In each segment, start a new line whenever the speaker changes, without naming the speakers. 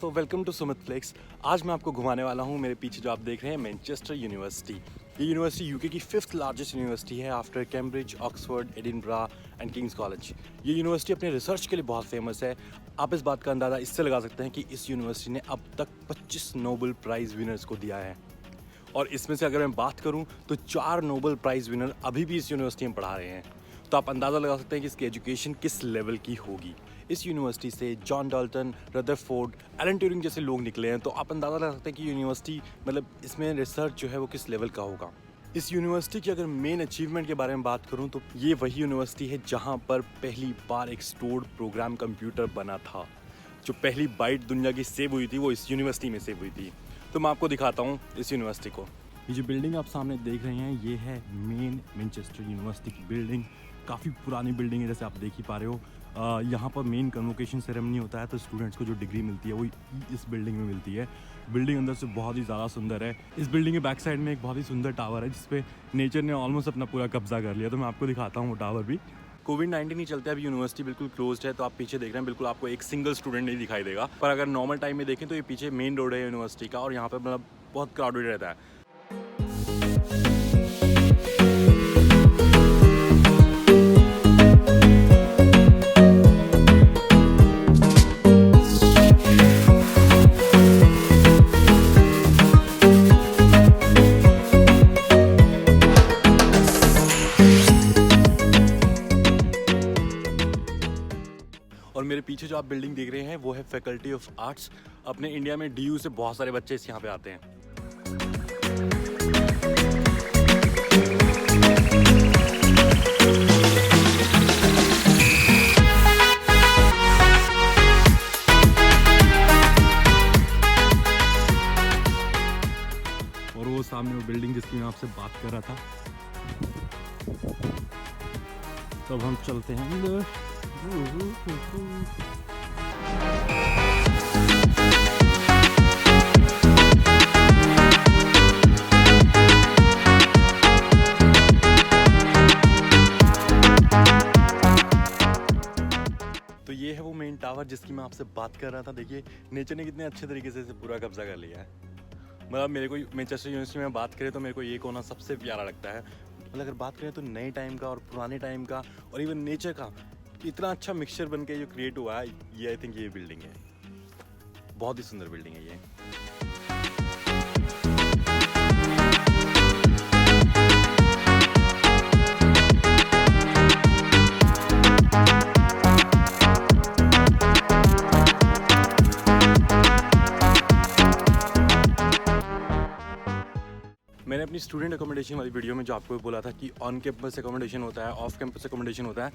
दोस्तों, welcome to Sumit flex. आज मैं आपको घुमाने वाला हूँ मेरे पीछे जो आप देख रहे हैं मैनचेस्टर यूनिवर्सिटी। ये यूनिवर्सिटी यूके की 5th लार्जेस्ट यूनिवर्सिटी है after Cambridge, Oxford, Edinburgh and Kings college. ये यूनिवर्सिटी अपने रिसर्च के लिए बहुत फेमस है। आप इस बात का अंदाज़ा इससे लगा सकते हैं कि इस यूनिवर्सिटी ने अब तक 25 नोबेल प्राइज़ विनर्स को दिया है, और इसमें से अगर मैं बात करूँ तो 4 नोबेल प्राइज़ विनर अभी भी इस यूनिवर्सिटी में पढ़ा रहे हैं। तो आप अंदाज़ा लगा सकते हैं कि इसकी एजुकेशन किस लेवल की होगी। इस यूनिवर्सिटी से John Dalton, Rutherford, Alan Turing जैसे लोग निकले हैं। तो आप अंदाज़ा लगा सकते हैं कि यूनिवर्सिटी मतलब इसमें रिसर्च जो है वो किस लेवल का होगा। इस यूनिवर्सिटी की अगर मेन अचीवमेंट के बारे में बात करूं तो ये वही यूनिवर्सिटी है जहां पर पहली बार एक स्टोर्ड प्रोग्राम कंप्यूटर बना था। जो पहली बाइट दुनिया की सेव हुई थी वो इस यूनिवर्सिटी में सेव हुई थी। तो मैं आपको दिखाता हूँ इस यूनिवर्सिटी को। ये जो बिल्डिंग आप सामने देख रहे हैं ये है मेन मैनचेस्टर यूनिवर्सिटी की बिल्डिंग। काफ़ी पुरानी बिल्डिंग है, जैसे आप देख ही पा रहे हो। यहाँ पर मेन कन्वोकेशन सेरेमनी होता है तो स्टूडेंट्स को जो डिग्री मिलती है वो इस बिल्डिंग में मिलती है। बिल्डिंग अंदर से बहुत ही ज़्यादा सुंदर है। इस बिल्डिंग के बैक साइड में एक बहुत ही सुंदर टावर है जिसपे नेचर ने ऑलमोस्ट अपना पूरा कब्जा कर लिया। तो मैं आपको दिखाता हूँ वो टावर भी। कोविड-19 नहीं चलता, अभी यूनिवर्सिटी बिल्कुल क्लोज्ड है। तो आप पीछे देख रहे हैं, बिल्कुल आपको एक सिंगल स्टूडेंट नहीं दिखाई देगा। पर अगर नॉर्मल टाइम में देखें तो ये पीछे मेन रोड है यूनिवर्सिटी का, और यहाँ पर मतलब बहुत क्राउडेड रहता है। और मेरे पीछे जो आप बिल्डिंग देख रहे हैं वो है फैकल्टी ऑफ आर्ट्स। अपने इंडिया में डीयू से बहुत सारे बच्चे इस यहाँ पे आते हैं। और वो सामने वो बिल्डिंग जिसकी मैं आपसे बात कर रहा था। तो अब हम चलते हैं अंदर। तो ये है वो मेन टावर जिसकी मैं आपसे बात कर रहा था। देखिए नेचर ने कितने अच्छे तरीके से इसे पूरा कब्जा कर लिया है। मतलब मेरे को मैनचेस्टर यूनिवर्सिटी में बात करें तो मेरे को ये कोना सबसे प्यारा लगता है। मतलब अगर बात करें तो नए टाइम का और पुराने टाइम का और इवन नेचर का इतना अच्छा मिक्सचर बन के जो क्रिएट हुआ है, ये आई थिंक ये बिल्डिंग है। बहुत ही सुंदर बिल्डिंग है ये। मैंने अपनी स्टूडेंट अकोमोडेशन वाली वीडियो में जो आपको बोला था कि ऑन कैंपस अकोमोडेशन होता है, ऑफ कैंपस अकोमोडेशन होता है,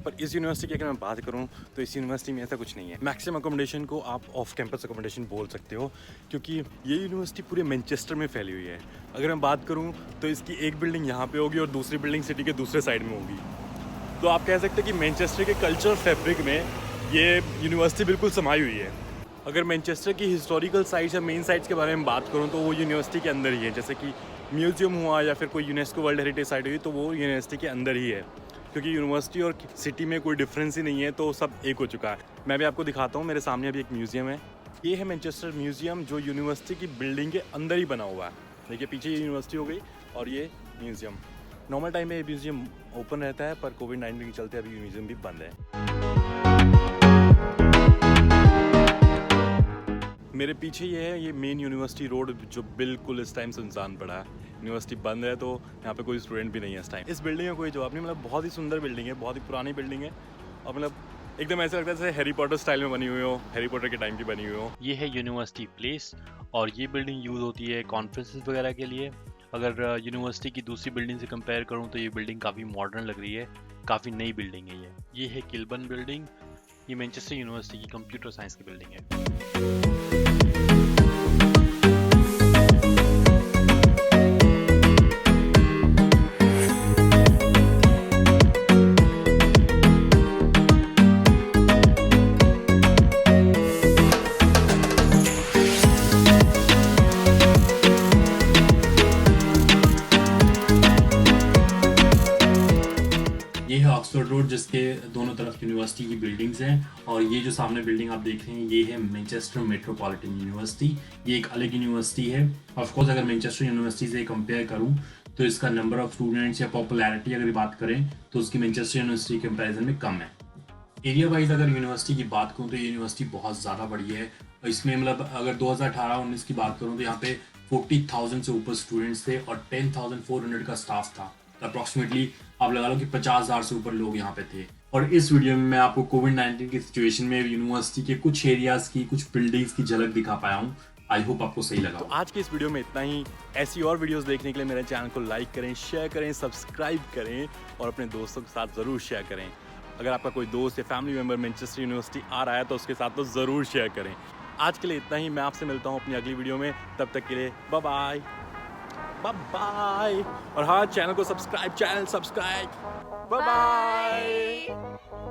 पर इस यूनिवर्सिटी की अगर मैं बात करूं तो इस यूनिवर्सिटी में ऐसा कुछ नहीं है। मैक्सिमम अकोमोडेशन को आप ऑफ कैंपस अकोमोडेशन बोल सकते हो, क्योंकि ये यूनिवर्सिटी पूरे मैनचेस्टर में फैली हुई है। अगर मैं बात करूँ तो इसकी एक बिल्डिंग यहाँ पर होगी और दूसरी बिल्डिंग सिटी के दूसरे साइड में होगी। तो आप कह सकते हैं कि मैनचेस्टर के कल्चर फैब्रिक में ये यूनिवर्सिटी बिल्कुल समाई हुई है। अगर मैनचेस्टर की हिस्टोरिकल साइट्स या मेन साइट्स के बारे में बात करूँ तो वो यूनिवर्सिटी के अंदर ही है। जैसे कि म्यूजियम हुआ या फिर कोई यूनेस्को वर्ल्ड हेरिटेज साइट हुई तो वो यूनिवर्सिटी के अंदर ही है, क्योंकि यूनिवर्सिटी और सिटी में कोई डिफरेंस ही नहीं है, तो सब एक हो चुका है। मैं भी आपको दिखाता हूँ, मेरे सामने अभी एक म्यूजियम है। ये है मैनचेस्टर म्यूजियम जो यूनिवर्सिटी की बिल्डिंग के अंदर ही बना हुआ है। देखिए पीछे ये यूनिवर्सिटी हो गई और ये म्यूजियम। नॉर्मल टाइम में ये म्यूजियम ओपन रहता है, पर कोविड-19 के चलते अभी म्यूजियम भी बंद है। मेरे पीछे ये है, ये मेन यूनिवर्सिटी रोड जो बिल्कुल इस टाइम सुनसान पड़ा है। यूनिवर्सिटी बंद है तो यहाँ पे कोई स्टूडेंट भी नहीं है इस टाइम। इस बिल्डिंग में कोई जवाब नहीं। मतलब बहुत ही सुंदर बिल्डिंग है, बहुत ही पुरानी बिल्डिंग है, और मतलब एकदम ऐसा लगता है जैसे हैरी पॉटर स्टाइल में बनी हुई हो, हैरी पॉटर के टाइम की बनी हुई हो।
ये है यूनिवर्सिटी प्लेस, और ये बिल्डिंग यूज़ होती है कॉन्फ्रेंसेस वगैरह के लिए। अगर यूनिवर्सिटी की दूसरी बिल्डिंग से कंपेयर करूँ तो ये बिल्डिंग काफ़ी मॉडर्न लग रही है, काफ़ी नई बिल्डिंग है ये है किल्बर्न बिल्डिंग। ये मैनचेस्टर यूनिवर्सिटी की कंप्यूटर साइंस की बिल्डिंग है।
है ऑक्सफोर्ड रोड, जिसके दोनों तरफ यूनिवर्सिटी की बिल्डिंग्स हैं। और ये जो सामने बिल्डिंग आप देख रहे हैं ये है मैनचेस्टर मेट्रोपॉलिटन यूनिवर्सिटी। ये एक अलग यूनिवर्सिटी है। ऑफ कोर्स अगर मैनचेस्टर यूनिवर्सिटी से कंपेयर करूं तो इसका नंबर ऑफ स्टूडेंट्स या पॉपुलैरिटी अगर बात करें तो उसकी मैनचेस्टर यूनिवर्सिटी के कंपैरिजन में कम है। एरिया वाइज अगर यूनिवर्सिटी की बात करूँ तो ये यूनिवर्सिटी बहुत ज़्यादा बड़ी है। इसमें मतलब अगर 2018-19 की बात करूँ तो यहाँ पे 40,000 से ऊपर स्टूडेंट्स थे और 10,400 का स्टाफ था। अप्रॉक्सीमेटली आप लगा लो कि 50,000 से ऊपर लोग यहाँ पे थे। और इस वीडियो में मैं आपको कोविड-19 की सिचुएशन में यूनिवर्सिटी के कुछ एरियाज की, कुछ बिल्डिंग्स की झलक दिखा पाया हूँ। आई होप आपको सही लगा। तो आज की इस वीडियो में इतना ही। ऐसी और वीडियोस देखने के लिए मेरे चैनल को लाइक करें, शेयर करें, सब्सक्राइब करें और अपने दोस्तों के साथ ज़रूर शेयर करें। अगर आपका कोई दोस्त या फैमिली मेम्बर मैनचेस्टर यूनिवर्सिटी आ रहा है तो उसके साथ तो ज़रूर शेयर करें। आज के लिए इतना ही। मैं आपसे मिलता हूँ अपनी अगली वीडियो में। तब तक के लिए बाय बाय बाय बाय। और हाँ, चैनल को सब्सक्राइब बाय बाय।